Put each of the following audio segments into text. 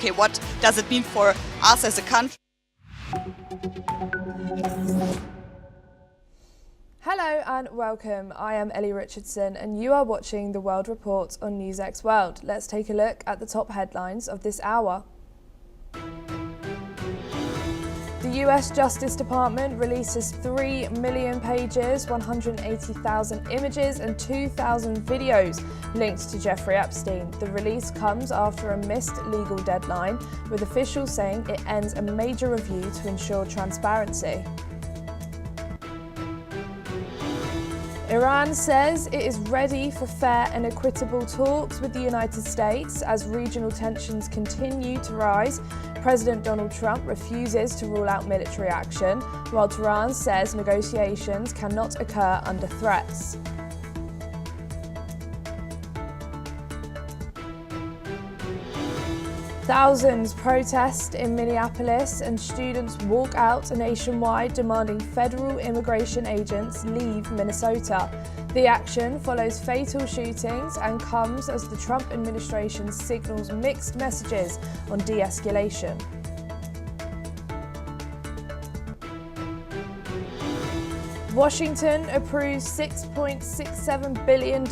Okay, what does it mean for us as a country? Hello and welcome. I am Ellie Richardson and you are watching The World Report on NewsX World. Let's take a look at the top headlines of this hour. The US Justice Department releases 3 million pages, 180,000 images and 2,000 videos linked to Jeffrey Epstein. The release comes after a missed legal deadline, with officials saying it ends a major review to ensure transparency. Iran says it is ready for fair and equitable talks with the United States as regional tensions continue to rise. President Donald Trump refuses to rule out military action, while Tehran says negotiations cannot occur under threats. Thousands protest in Minneapolis and students walk out nationwide demanding federal immigration agents leave Minnesota. The action follows fatal shootings and comes as the Trump administration signals mixed messages on de-escalation. Washington approves $6.67 billion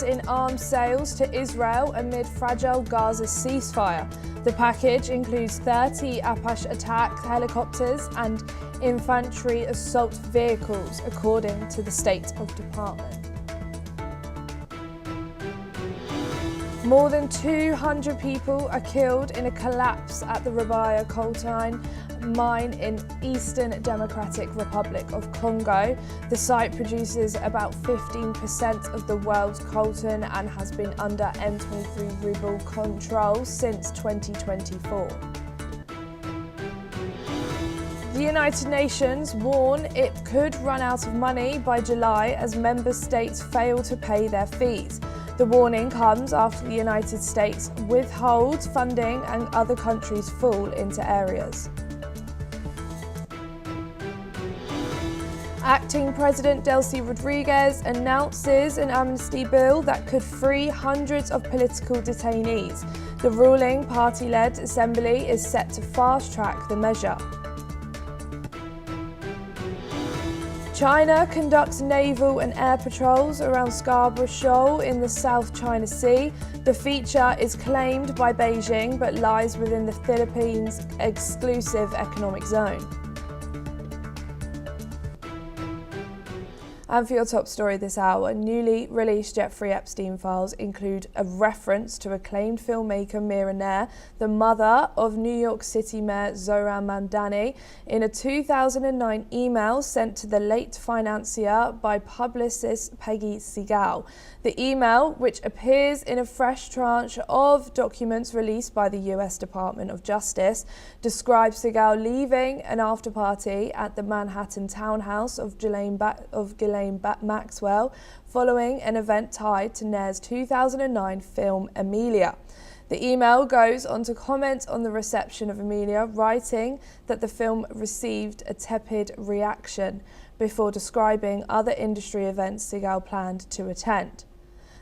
in arms sales to Israel amid fragile Gaza ceasefire. The package includes 30 Apache attack helicopters and infantry assault vehicles, according to the State of Department. More than 200 people are killed in a collapse at the Rabaya coltan mine in Eastern Democratic Republic of Congo. The site produces about 15% of the world's coltan and has been under M23 rebel control since 2024. The United Nations warn it could run out of money by July as member states fail to pay their fees. The warning comes after the United States withholds funding and other countries fall into areas. Acting President Delcy Rodriguez announces an amnesty bill that could free hundreds of political detainees. The ruling party-led assembly is set to fast-track the measure. China conducts naval and air patrols around Scarborough Shoal in the South China Sea. The feature is claimed by Beijing but lies within the Philippines' exclusive economic zone. And for your top story this hour, newly released Jeffrey Epstein files include a reference to acclaimed filmmaker Mira Nair, the mother of New York City Mayor Zohran Mamdani, in a 2009 email sent to the late financier by publicist Peggy Segal. The email, which appears in a fresh tranche of documents released by the US Department of Justice, describes Segal leaving an after-party at the Manhattan townhouse of Ghislaine Maxwell following an event tied to Nair's 2009 film Amelia. The email goes on to comment on the reception of Amelia, writing that the film received a tepid reaction, before describing other industry events Segal planned to attend.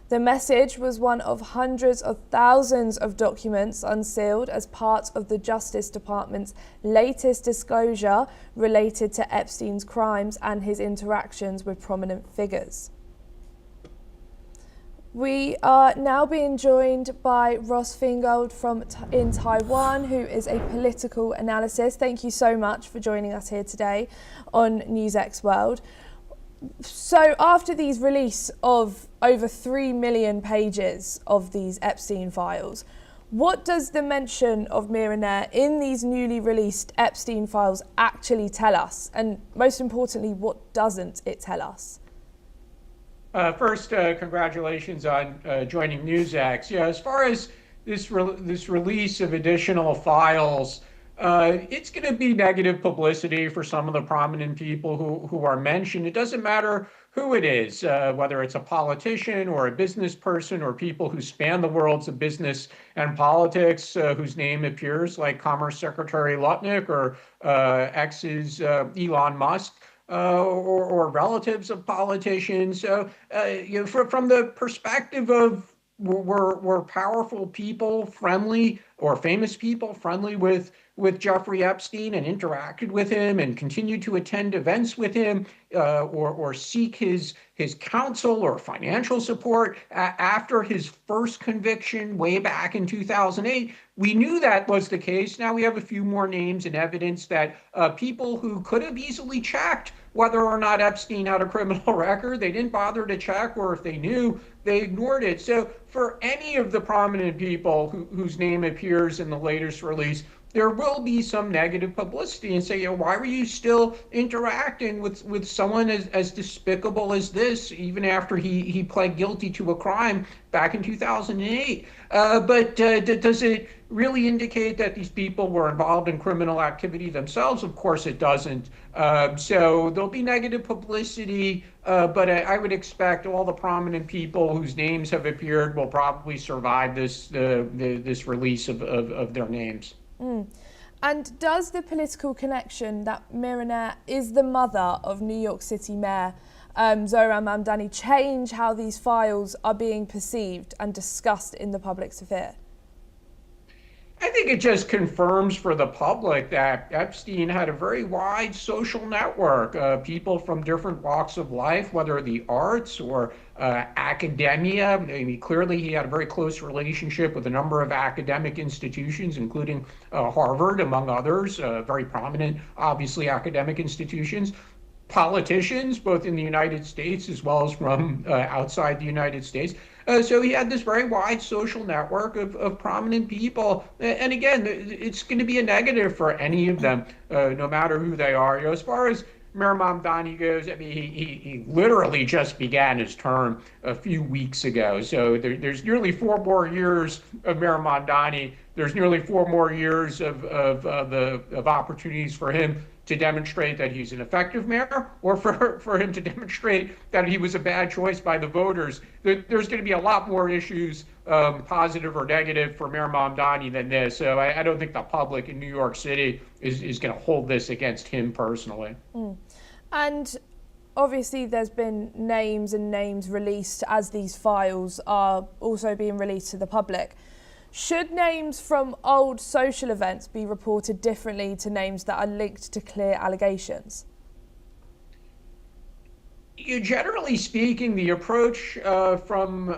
The message was one of hundreds of thousands of documents unsealed as part of the Justice Department's latest disclosure related to Epstein's crimes and his interactions with prominent figures. We are now being joined by Ross Fingold in Taiwan, who is a political analyst. Thank you so much for joining us here today on NewsX World. So after these release of over 3 million pages of these Epstein files, what does the mention of Mira Nair in these newly released Epstein files actually tell us? And most importantly, what doesn't it tell us? First, congratulations on joining NewsX. Yeah, as far as this release of additional files, it's going to be negative publicity for some of the prominent people who are mentioned. It doesn't matter who it is, whether it's a politician or a business person or people who span the worlds of business and politics, whose name appears, like Commerce Secretary Lutnick or X's Elon Musk. Or relatives of politicians. From the perspective of were powerful people friendly, or famous people friendly with Jeffrey Epstein, and interacted with him and continued to attend events with him, or seek his counsel or financial support after his first conviction way back in 2008. We knew that was the case. Now we have a few more names and evidence that people who could have easily checked whether or not Epstein had a criminal record, they didn't bother to check, or if they knew, they ignored it. So for any of the prominent people whose name appears in the latest release, there will be some negative publicity and say, you know, why were you still interacting with someone as despicable as this, even after he pled guilty to a crime back in 2008? But does it really indicate that these people were involved in criminal activity themselves? Of course it doesn't. So there'll be negative publicity, but I would expect all the prominent people whose names have appeared will probably survive this release of their names. And does the political connection that Mira Nair is the mother of New York City Mayor Zohran Mamdani change how these files are being perceived and discussed in the public sphere? I think it just confirms for the public that Epstein had a very wide social network, people from different walks of life, whether the arts or academia. I mean, clearly he had a very close relationship with a number of academic institutions, including Harvard, among others, very prominent, obviously, academic institutions. Politicians, both in the United States as well as from outside the United States. So he had this very wide social network of prominent people. And again, it's going to be a negative for any of them, no matter who they are. You know, as far as Mira Mamdani goes, I mean, he literally just began his term a few weeks ago. So there's nearly 4 more years of Mira Mamdani. There's nearly 4 more years of opportunities for him to demonstrate that he's an effective mayor, or for him to demonstrate that he was a bad choice by the voters. There's going to be a lot more issues, positive or negative, for Mira Mamdani than this. So I don't think the public in New York City is going to hold this against him personally. And obviously there's been names and names released as these files are also being released to the public. Should names from old social events be reported differently to names that are linked to clear allegations? Generally speaking, the approach from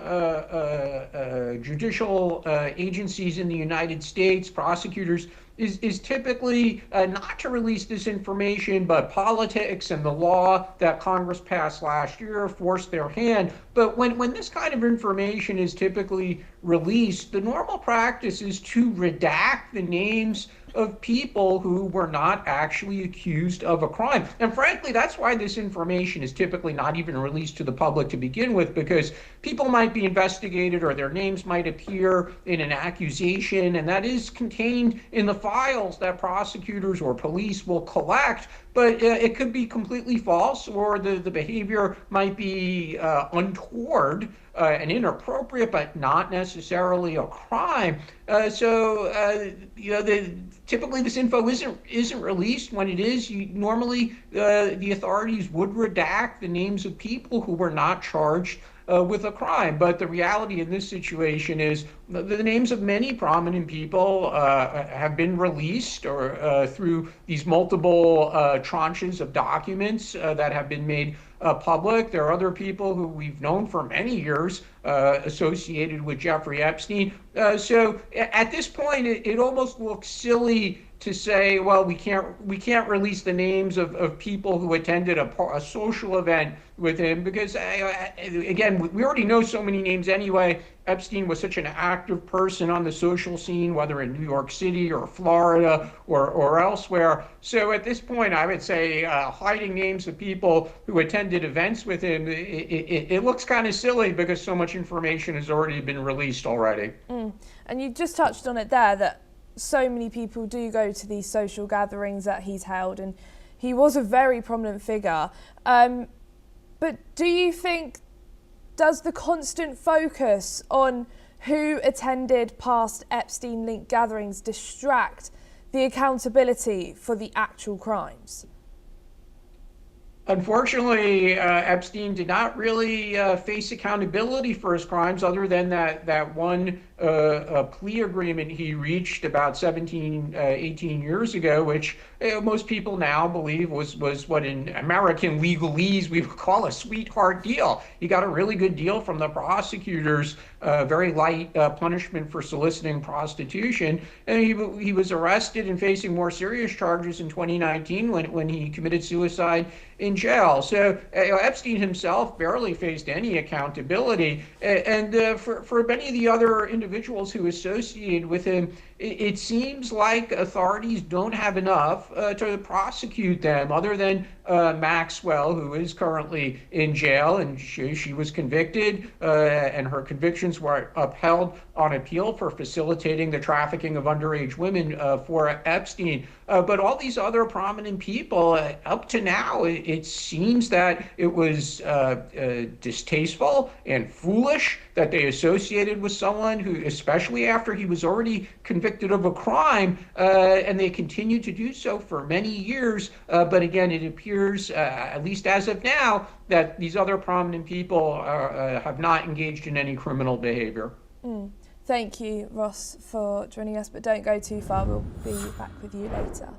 judicial agencies in the United States, prosecutors, is typically not to release this information, but politics and the law that Congress passed last year forced their hand. But when this kind of information is typically released, the normal practice is to redact the names of people who were not actually accused of a crime. And frankly, that's why this information is typically not even released to the public to begin with, because people might be investigated or their names might appear in an accusation, and that is contained in the files that prosecutors or police will collect. But it could be completely false, or the behavior might be untoward and inappropriate, but not necessarily a crime. Typically this info isn't released. When it is, normally the authorities would redact the names of people who were not charged with a crime. But the reality in this situation is the names of many prominent people have been released, or through these multiple tranches of documents that have been made public. There are other people who we've known for many years associated with Jeffrey Epstein. So at this point, it almost looks silly to say, well, we can't release the names of people who attended a social event with him, because again, we already know so many names anyway. Epstein was such an active person on the social scene, whether in New York City or Florida or elsewhere. So at this point, I would say hiding names of people who attended events with him, it looks kind of silly, because so much information has already been released already. And you just touched on it there, that so many people do go to these social gatherings that he's held, and he was a very prominent figure. But do you think, does the constant focus on who attended past Epstein-linked gatherings distract the accountability for the actual crimes? Unfortunately, Epstein did not really face accountability for his crimes, other than that one plea agreement he reached about 18 years ago, which most people now believe was what in American legalese we would call a sweetheart deal. He got a really good deal from the prosecutors, very light punishment for soliciting prostitution, and he was arrested and facing more serious charges in 2019 when he committed suicide in jail. So Epstein himself barely faced any accountability, and for many of the other individuals who associated with him, it seems like authorities don't have enough to prosecute them, other than Maxwell, who is currently in jail, and she was convicted, and her convictions were upheld on appeal for facilitating the trafficking of underage women for Epstein. But all these other prominent people, up to now, it seems that it was distasteful and foolish that they associated with someone who, especially after he was already convicted of a crime, and they continued to do so for many years. But again, it appears, at least as of now, that these other prominent people have not engaged in any criminal behavior. Thank you, Ross, for joining us, but don't go too far. We'll be back with you later.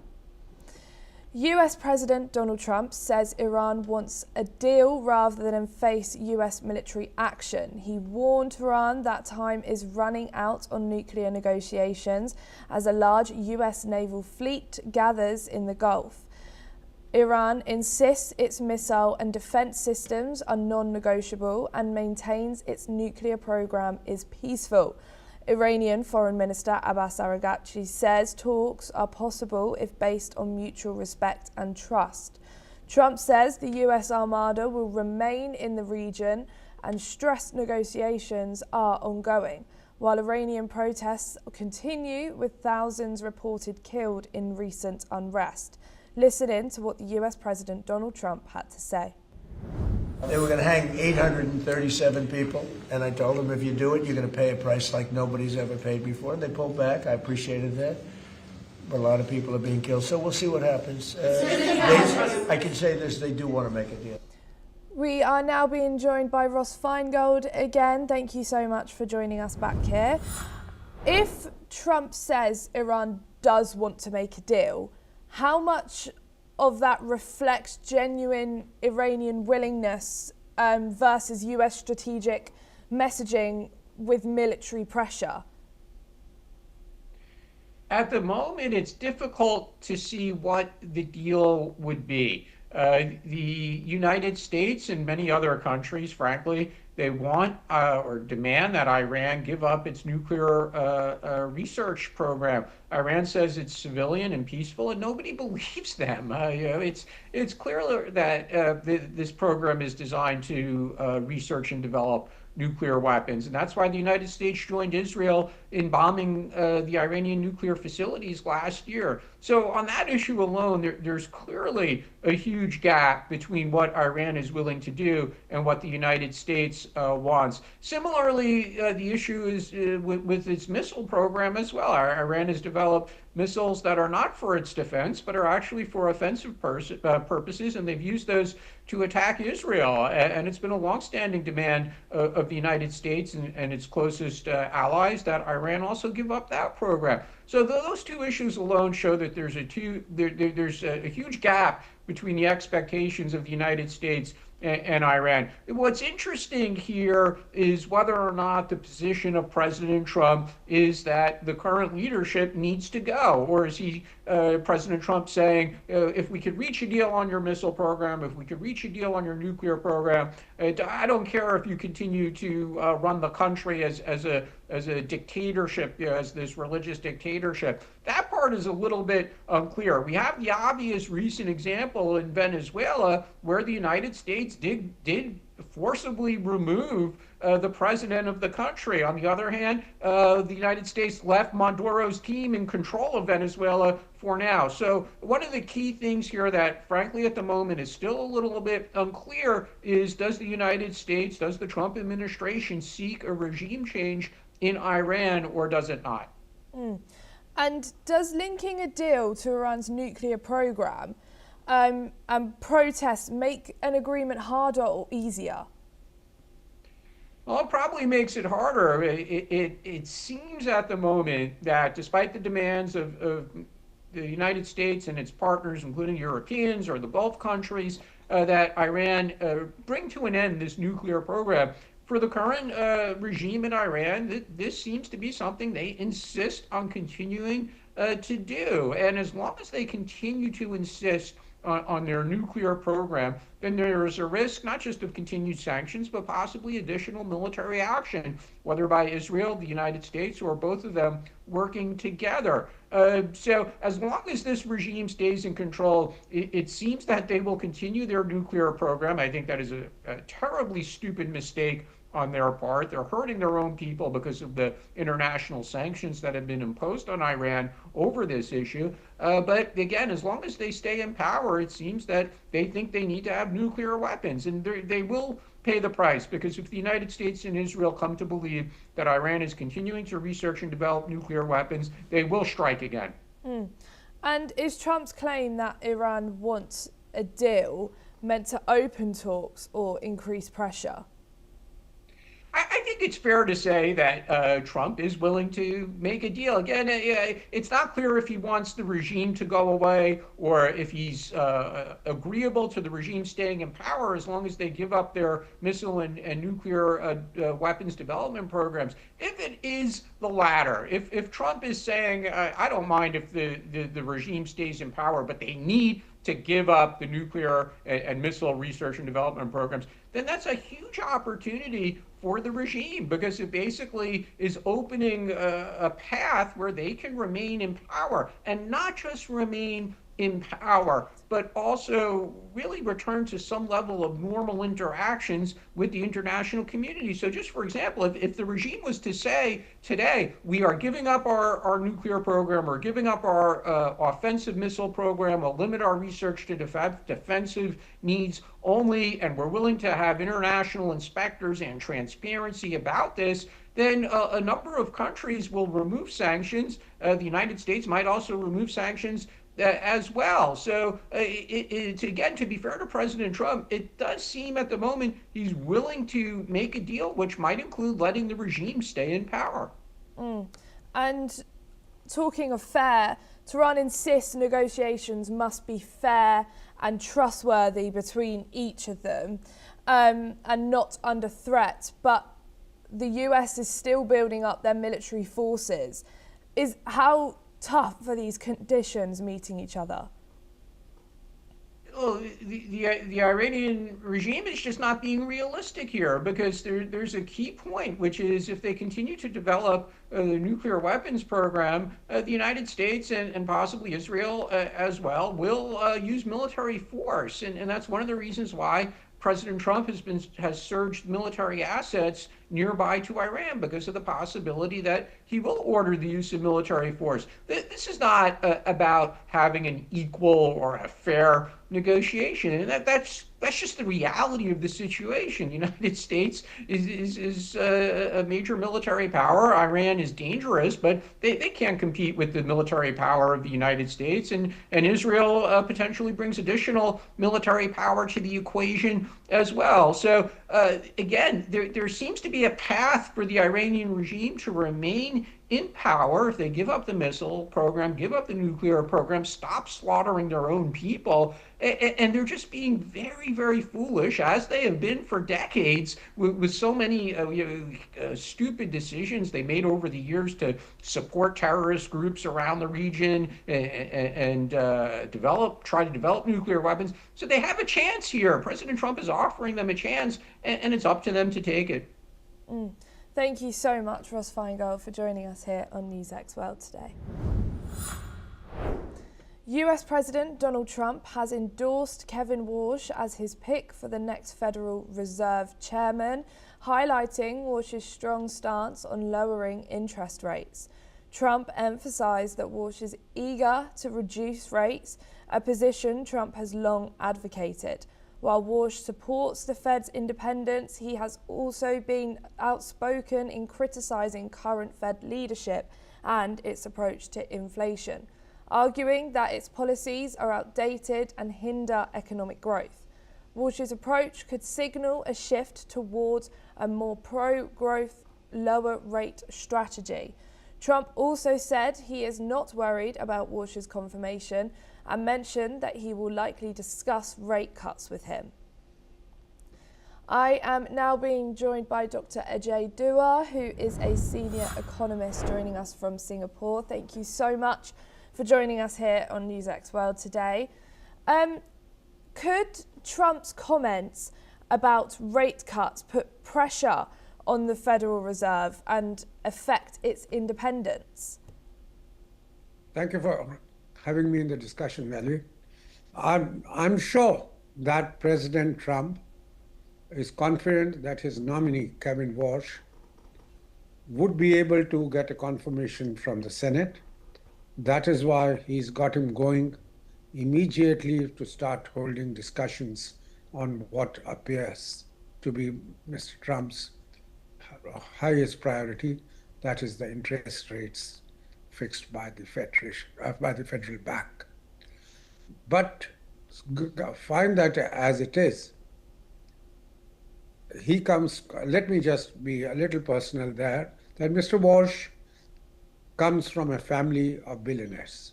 US President Donald Trump says Iran wants a deal rather than face US military action. He warned Tehran that time is running out on nuclear negotiations as a large US naval fleet gathers in the Gulf. Iran insists its missile and defense systems are non-negotiable and maintains its nuclear program is peaceful. Iranian Foreign Minister Abbas Araghchi says talks are possible if based on mutual respect and trust. Trump says the US Armada will remain in the region and stressed negotiations are ongoing, while Iranian protests continue with thousands reported killed in recent unrest. Listen in to what the US President Donald Trump had to say. They were going to hang 837 people, and I told them, if you do it, you're going to pay a price like nobody's ever paid before. And they pulled back. I appreciated that. But a lot of people are being killed, so we'll see what happens. I can say this, they do want to make a deal. We are now being joined by Ross Feingold again. Thank you so much for joining us back here. If Trump says Iran does want to make a deal, how much of that reflects genuine Iranian willingness versus US strategic messaging with military pressure? At the moment, it's difficult to see what the deal would be. The United States and many other countries, frankly, they want or demand that Iran give up its nuclear research program. Iran says it's civilian and peaceful, and nobody believes them. It's clear that this program is designed to research and develop nuclear weapons. And that's why the United States joined Israel in bombing the Iranian nuclear facilities last year. So on that issue alone, there's clearly a huge gap between what Iran is willing to do and what the United States wants. Similarly, the issue is with its missile program as well. Iran has developed missiles that are not for its defense, but are actually for offensive purposes, and they've used those to attack Israel. And it's been a longstanding demand of the United States and its closest allies that Iran also give up that program. So those two issues alone show that there's a huge gap between the expectations of the United States and Iran. What's interesting here is whether or not the position of President Trump is that the current leadership needs to go, or is President Trump saying, if we could reach a deal on your missile program, if we could reach a deal on your nuclear program, I don't care if you continue to run the country as a dictatorship, as this religious dictatorship. That part is a little bit unclear. We have the obvious recent example in Venezuela where the United States did forcibly remove the president of the country. On the other hand, the United States left Maduro's team in control of Venezuela for now. So one of the key things here that, frankly, at the moment is still a little bit unclear is, does the United States, does the Trump administration seek a regime change in Iran, or does it not? And does linking a deal to Iran's nuclear program and protests make an agreement harder or easier? Well, it probably makes it harder. It seems at the moment that despite the demands of the United States and its partners, including Europeans or the Gulf countries, that Iran bring to an end this nuclear program. For the current regime in Iran, this seems to be something they insist on continuing to do. And as long as they continue to insist on their nuclear program, then there is a risk not just of continued sanctions, but possibly additional military action, whether by Israel, the United States, or both of them working together. So as long as this regime stays in control, it seems that they will continue their nuclear program. I think that is a terribly stupid mistake on their part. They're hurting their own people because of the international sanctions that have been imposed on Iran over this issue. But again, as long as they stay in power, it seems that they think they need to have nuclear weapons, and they will pay the price, because if the United States and Israel come to believe that Iran is continuing to research and develop nuclear weapons, they will strike again. And is Trump's claim that Iran wants a deal meant to open talks or increase pressure? I think it's fair to say that Trump is willing to make a deal. Again, it's not clear if he wants the regime to go away or if he's agreeable to the regime staying in power as long as they give up their missile and nuclear weapons development programs. If it is the latter, if Trump is saying, I don't mind if the regime stays in power, but they need to give up the nuclear and missile research and development programs, then that's a huge opportunity for the regime, because it basically is opening a path where they can remain in power, and not just remain in power, but also really return to some level of normal interactions with the international community. So just for example, if the regime was to say today, we are giving up our nuclear program, or giving up our offensive missile program, we'll limit our research to defensive needs only, and we're willing to have international inspectors and transparency about this, then a number of countries will remove sanctions. The United States might also remove sanctions as well. So again, to be fair to President Trump, it does seem at the moment he's willing to make a deal, which might include letting the regime stay in power. And talking of fair, Tehran insists negotiations must be fair and trustworthy between each of them, and not under threat. But the US is still building up their military forces. How tough for these conditions meeting each other? Well, the Iranian regime is just not being realistic here, because there's a key point, which is if they continue to develop the nuclear weapons program, the United States and possibly Israel as well will use military force, and that's one of the reasons why President Trump has surged military assets nearby to Iran, because of the possibility that he will order the use of military force. This is not about having an equal or a fair negotiation, and that's just the reality of the situation. The United States is a major military power. Iran is dangerous, but they can't compete with the military power of the United States, and Israel potentially brings additional military power to the equation as well. So again, there seems to be a path for the Iranian regime to remain in power if they give up the missile program, give up the nuclear program, stop slaughtering their own people. And they're just being very, very foolish, as they have been for decades, with so many stupid decisions they made over the years to support terrorist groups around the region and try to develop nuclear weapons. So they have a chance here. President Trump is offering them a chance, and it's up to them to take it. Thank you so much, Ross Feingold, for joining us here on NewsX World today. US President Donald Trump has endorsed Kevin Warsh as his pick for the next Federal Reserve chairman, highlighting Warsh's strong stance on lowering interest rates. Trump emphasized that Warsh is eager to reduce rates, a position Trump has long advocated. While Warsh supports the Fed's independence, he has also been outspoken in criticizing current Fed leadership and its approach to inflation. arguing that its policies are outdated and hinder economic growth. Walsh's approach could signal a shift towards a more pro-growth, lower-rate strategy. Trump also said he is not worried about Walsh's confirmation and mentioned that he will likely discuss rate cuts with him. I am now being joined by Dr. Ajay Dua, who is a senior economist joining us from Singapore. Thank you so much for joining us here on NewsX World today. Could Trump's comments about rate cuts put pressure on the Federal Reserve and affect its independence? Thank you for having me in the discussion, Melly. I'm sure that President Trump is confident that his nominee, Kevin Walsh, would be able to get a confirmation from the Senate. That is why he's got him going immediately to start holding discussions on what appears to be Mr. Trump's highest priority, that is the interest rates fixed by the federal bank. But find that as it is, he comes, let me just be a little personal there, that Mr. Walsh comes from a family of billionaires.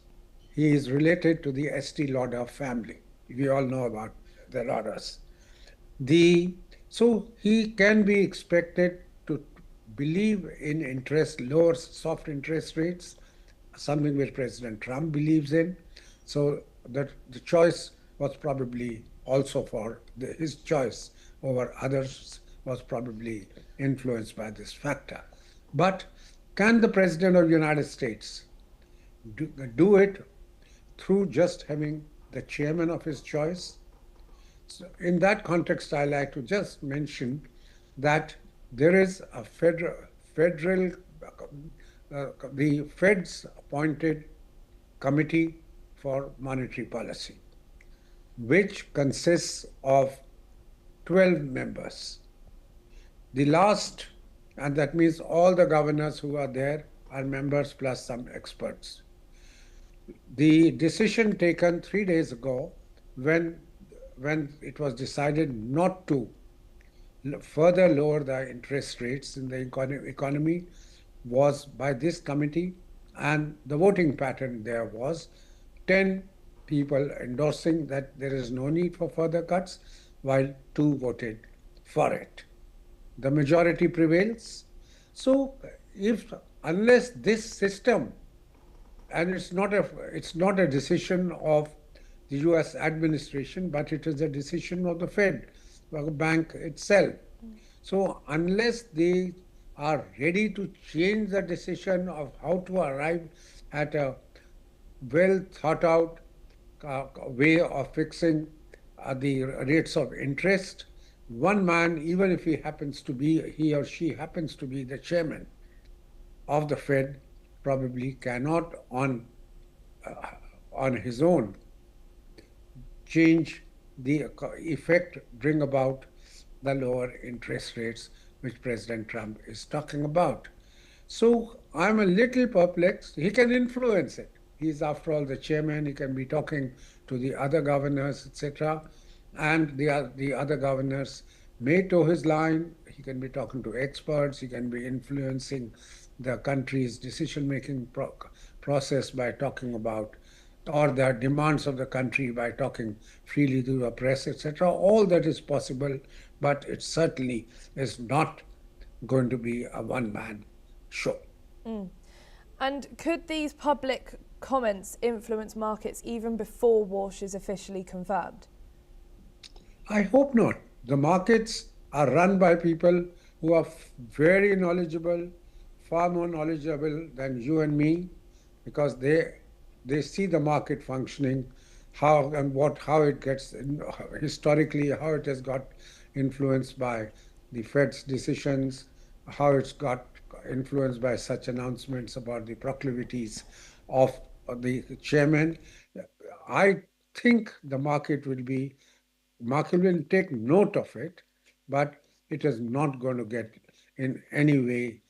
He is related to the Estee Lauder family. We all know about the Lauders. So he can be expected to believe in lower soft interest rates, something which President Trump believes in. So that the choice was probably also his choice over others was probably influenced by this factor. But can the President of the United States do it through just having the chairman of his choice? So in that context, I like to just mention that there is a the Fed's appointed Committee for Monetary Policy, which consists of 12 members. The last, and that means all the governors who are there are members plus some experts. The decision taken 3 days ago when it was decided not to further lower the interest rates in the economy was by this committee, and the voting pattern there was 10 people endorsing that there is no need for further cuts, while 2 voted for it. The majority prevails. So unless this system, and it's not a decision of the US administration, but it is a decision of the Fed, the bank itself. So unless they are ready to change the decision of how to arrive at a well thought out way of fixing the rates of interest, one man, even if he or she happens to be the chairman of the Fed, probably cannot on his own change the effect, bring about the lower interest rates which President Trump is talking about. So I'm a little perplexed. He can influence it. He's, after all, the chairman. He can be talking to the other governors, etc. And the other governors may toe his line. He can be talking to experts. He can be influencing the country's decision-making process by talking about, or the demands of the country by talking freely to the press, etc. All that is possible, but it certainly is not going to be a one-man show. And could these public comments influence markets even before Walsh is officially confirmed? I hope not. The markets are run by people who are very knowledgeable, far more knowledgeable than you and me, because they see the market functioning, how it gets, historically, how it has got influenced by the Fed's decisions, how it's got influenced by such announcements about the proclivities of the chairman. I think the market will take note of it, but it is not going to get in any way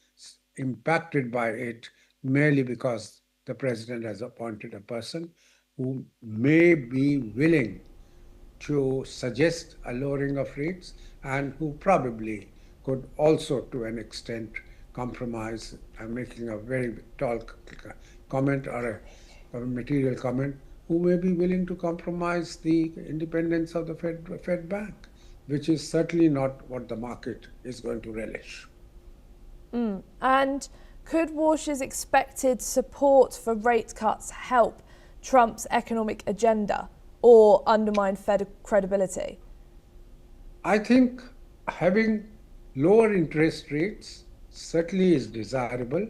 impacted by it merely because the president has appointed a person who may be willing to suggest a lowering of rates and who probably could also, to an extent, compromise. I'm making a very tall comment or a material comment, who may be willing to compromise the independence of the Fed Bank, which is certainly not what the market is going to relish. And could Walsh's expected support for rate cuts help Trump's economic agenda or undermine Fed credibility? I think having lower interest rates certainly is desirable,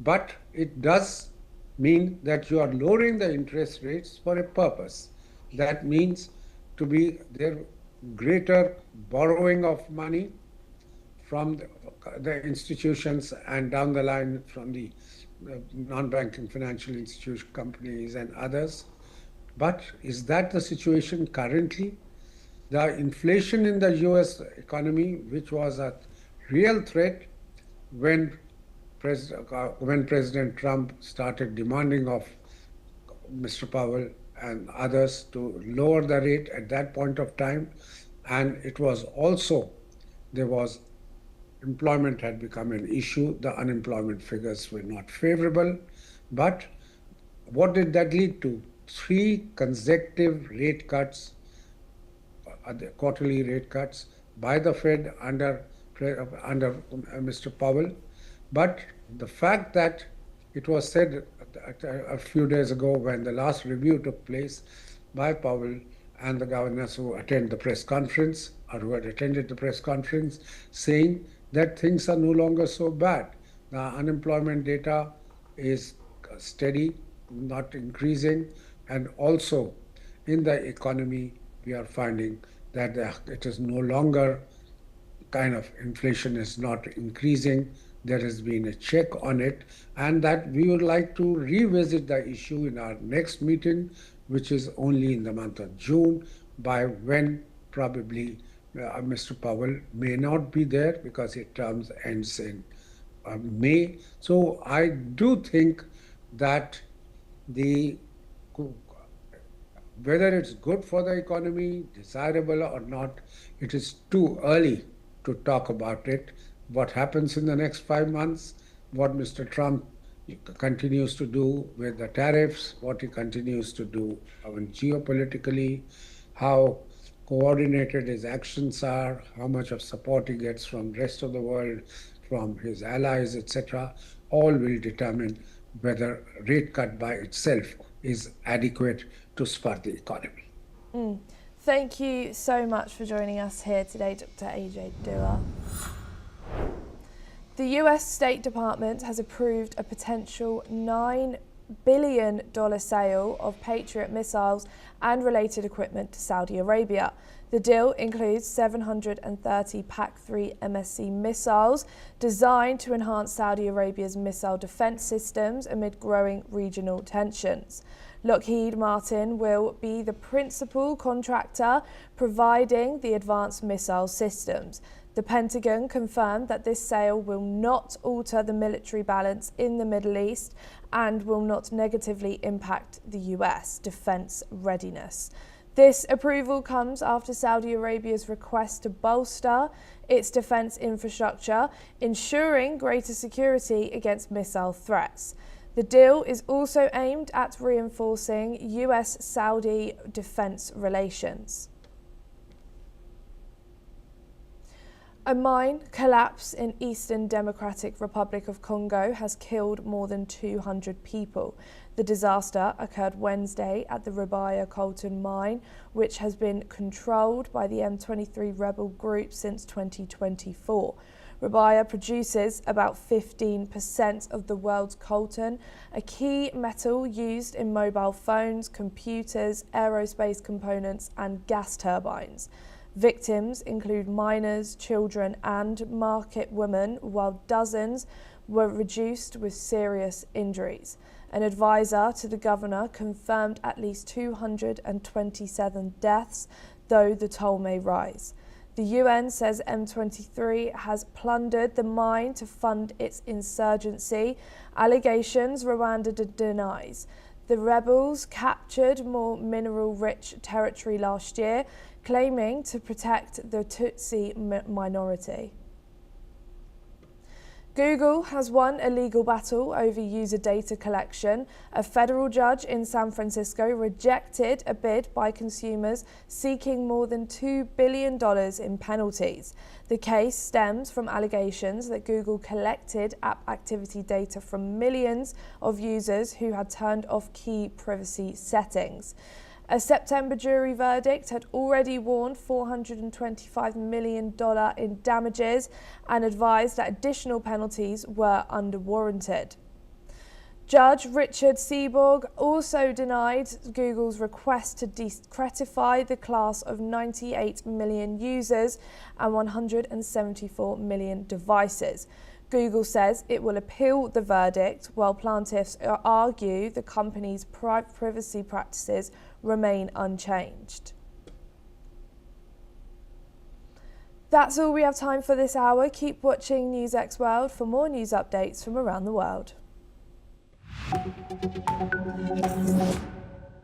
but it does mean that you are lowering the interest rates for a purpose. That means to be there greater borrowing of money from the institutions and down the line from the non-banking financial institution companies and others. But is that the situation currently? The inflation in the US economy, which was a real threat when President Trump started demanding of Mr. Powell and others to lower the rate at that point of time, and it was also, there was employment had become an issue. The unemployment figures were not favorable. But what did that lead to? 3 consecutive rate cuts, quarterly rate cuts by the Fed under Mr. Powell. But the fact that it was said a few days ago when the last review took place by Powell and the governors who attend the press conference or who had attended the press conference, saying that things are no longer so bad. The unemployment data is steady, not increasing, and also in the economy we are finding that it is no longer kind of inflation is not increasing. There has been a check on it, and that we would like to revisit the issue in our next meeting, which is only in the month of June, by when probably Mr. Powell may not be there because his term ends in May. So I do think that whether it's good for the economy, desirable or not, it is too early to talk about it. What happens in the next 5 months, what Mr. Trump continues to do with the tariffs, what he continues to do geopolitically, how coordinated his actions are, how much of support he gets from the rest of the world, from his allies, etc., all will determine whether rate cut by itself is adequate to spur the economy. Thank you so much for joining us here today, Dr. AJ Dua. The US State Department has approved a potential $9 billion sale of Patriot missiles and related equipment to Saudi Arabia. The deal includes 730 PAC-3 MSC missiles designed to enhance Saudi Arabia's missile defense systems amid growing regional tensions. Lockheed Martin will be the principal contractor providing the advanced missile systems. The Pentagon confirmed that this sale will not alter the military balance in the Middle East and will not negatively impact the US defense readiness. This approval comes after Saudi Arabia's request to bolster its defense infrastructure, ensuring greater security against missile threats. The deal is also aimed at reinforcing US-Saudi defense relations. A mine collapse in Eastern Democratic Republic of Congo has killed more than 200 people. The disaster occurred Wednesday at the Ribaya Coltan mine, which has been controlled by the M23 rebel group since 2024. Ribaya produces about 15% of the world's coltan, a key metal used in mobile phones, computers, aerospace components, and gas turbines. Victims include minors, children, and market women, while dozens were reduced with serious injuries. An advisor to the governor confirmed at least 227 deaths, though the toll may rise. The UN says M23 has plundered the mine to fund its insurgency, allegations Rwanda denies. The rebels captured more mineral-rich territory last year, claiming to protect the Tutsi minority. Google has won a legal battle over user data collection. A federal judge in San Francisco rejected a bid by consumers seeking more than $2 billion in penalties. The case stems from allegations that Google collected app activity data from millions of users who had turned off key privacy settings. A September jury verdict had already warned $425 million in damages and advised that additional penalties were underwarranted. Judge Richard Seaborg also denied Google's request to decretify the class of 98 million users and 174 million devices. Google says it will appeal the verdict, while plaintiffs argue the company's privacy practices remain unchanged. That's all we have time for this hour. Keep watching NewsX World for more news updates from around the world.